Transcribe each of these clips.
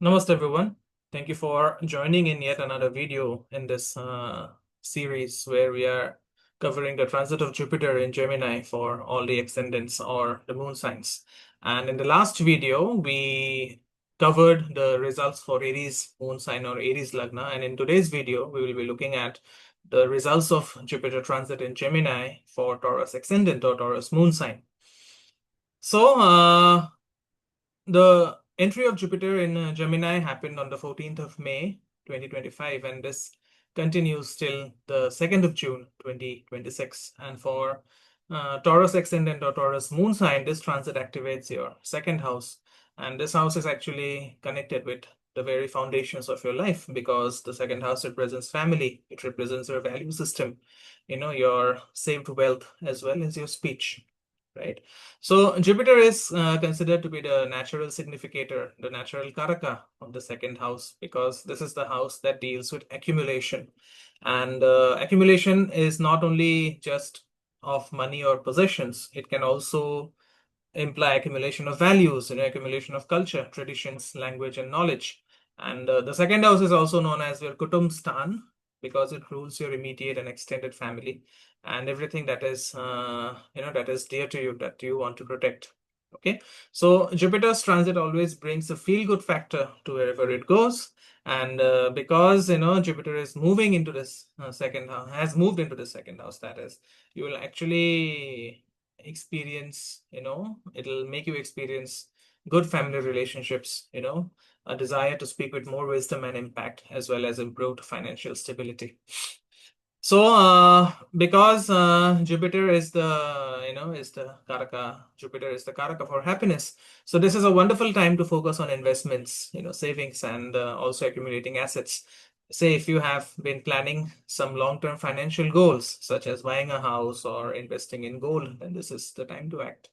Namaste everyone. Thank you for joining in yet another video in this series where we are covering the transit of Jupiter in Gemini for all the ascendants or the moon signs. And in the last video, we covered the results for Aries moon sign or Aries Lagna. And in today's video, we will be looking at the results of Jupiter transit in Gemini for Taurus ascendant or Taurus moon sign. So, the entry of Jupiter in Gemini happened on the 14th of May 2025, and this continues till the 2nd of June 2026. And for Taurus ascendant or Taurus moon sign, this transit activates your second house. And this house is actually connected with the very foundations of your life because the second house represents family, it represents your value system, your saved wealth as well as your speech, right? So Jupiter is considered to be the natural significator, the natural karaka of the second house, because this is the house that deals with accumulation. And accumulation is not only just of money or possessions, it can also imply accumulation of values, accumulation of culture, traditions, language, and knowledge. And the second house is also known as your Kutum Stan because it rules your immediate and extended family and everything that is, that is dear to you that you want to protect. Okay, so Jupiter's transit always brings a feel-good factor to wherever it goes, and because Jupiter is moving into this second house, has moved into the second house, that is, you will actually experience, it'll make you experience good family relationships, a desire to speak with more wisdom and impact, as well as improved financial stability. So, because Jupiter is the, is the Karaka, Jupiter is the Karaka for happiness. So this is a wonderful time to focus on investments, savings, and also accumulating assets. Say if you have been planning some long-term financial goals, such as buying a house or investing in gold, then this is the time to act.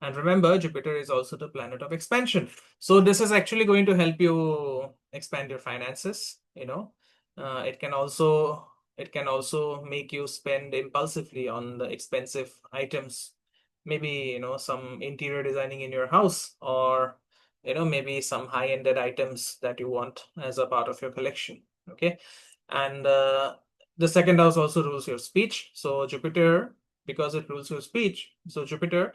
And remember, Jupiter is also the planet of expansion. So this is actually going to help you expand your finances, it can also make you spend impulsively on the expensive items, maybe some interior designing in your house, or maybe some high-ended items that you want as a part of your collection. Okay, and the second house also rules your speech. So Jupiter, because it rules your speech, so Jupiter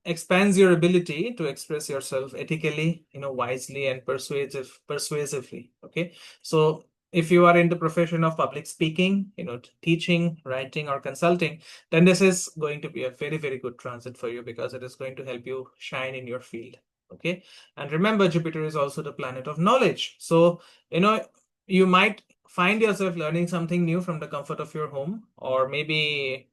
expands your ability to express yourself ethically, wisely and persuasively. Okay, so if you are in the profession of public speaking, teaching, writing, or consulting, then this is going to be a very, very good transit for you because it is going to help you shine in your field. Okay, and remember, Jupiter is also the planet of knowledge. So you might find yourself learning something new from the comfort of your home, or maybe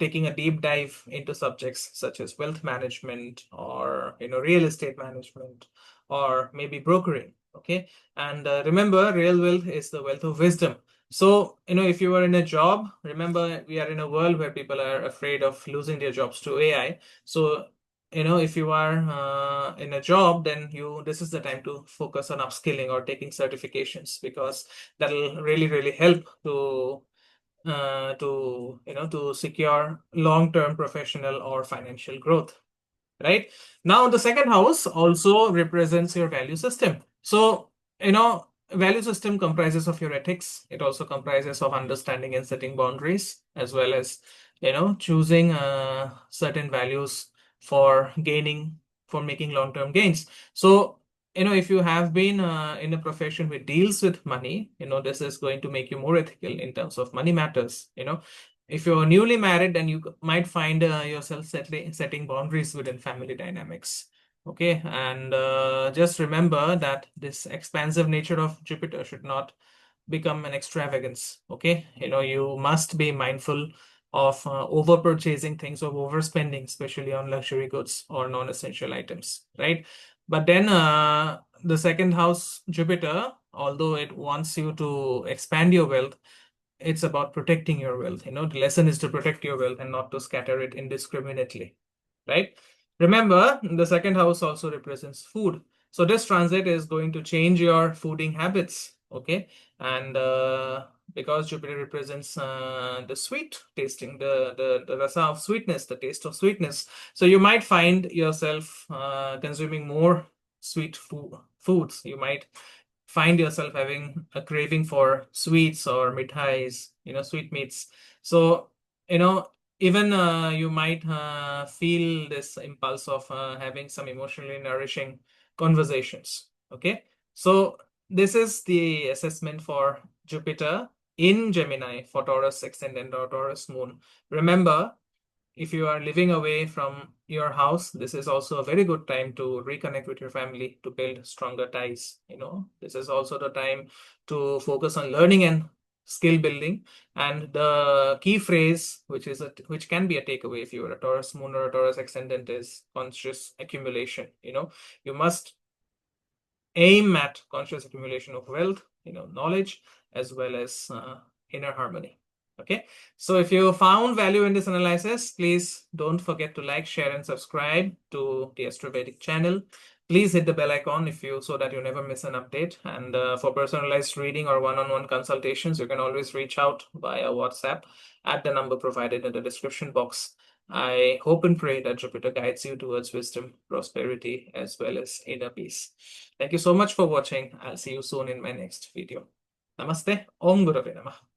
taking a deep dive into subjects such as wealth management or real estate management or maybe brokering. Okay, and remember, real wealth is the wealth of wisdom. So if you are in a job, remember we are in a world where people are afraid of losing their jobs to AI. So if you are in a job, then this is the time to focus on upskilling or taking certifications because that'll really, really help to secure long-term professional or financial growth, right? Now the second house also represents your value system. So value system comprises of your ethics. It also comprises of understanding and setting boundaries, as well as choosing certain values for making long-term gains. So if you have been in a profession which deals with money, this is going to make you more ethical in terms of money matters. If you're newly married, then you might find yourself setting boundaries within family dynamics. Okay, and just remember that this expansive nature of Jupiter should not become an extravagance. Okay, you must be mindful of over purchasing things or overspending, especially on luxury goods or non-essential items, right? But then the second house, Jupiter, although it wants you to expand your wealth, it's about protecting your wealth. The lesson is to protect your wealth and not to scatter it indiscriminately, right? Remember, the second house also represents food. So this transit is going to change your fooding habits, okay? And because Jupiter represents the sweet tasting, the rasa of sweetness, the taste of sweetness. So you might find yourself consuming more sweet foods. You might find yourself having a craving for sweets or mithais, sweetmeats. So, even you might feel this impulse of having some emotionally nourishing conversations. Okay. So this is the assessment for Jupiter in Gemini for Taurus ascendant or Taurus moon. Remember, if you are living away from your house, this is also a very good time to reconnect with your family, to build stronger ties. This is also the time to focus on learning and skill building. And the key phrase, which can be a takeaway if you are a Taurus moon or a Taurus ascendant, is conscious accumulation. You must aim at conscious accumulation of wealth, knowledge, as well as inner harmony. Okay, so if you found value in this analysis, please don't forget to like, share, and subscribe to the Vedic channel. Please hit the bell icon so that you never miss an update. And for personalized reading or one-on-one consultations, you can always reach out via WhatsApp at the number provided in the description box. I hope and pray that Jupiter guides you towards wisdom, prosperity, as well as inner peace. Thank you so much for watching. I'll see you soon in my next video. Namaste. Om Gurave Namah.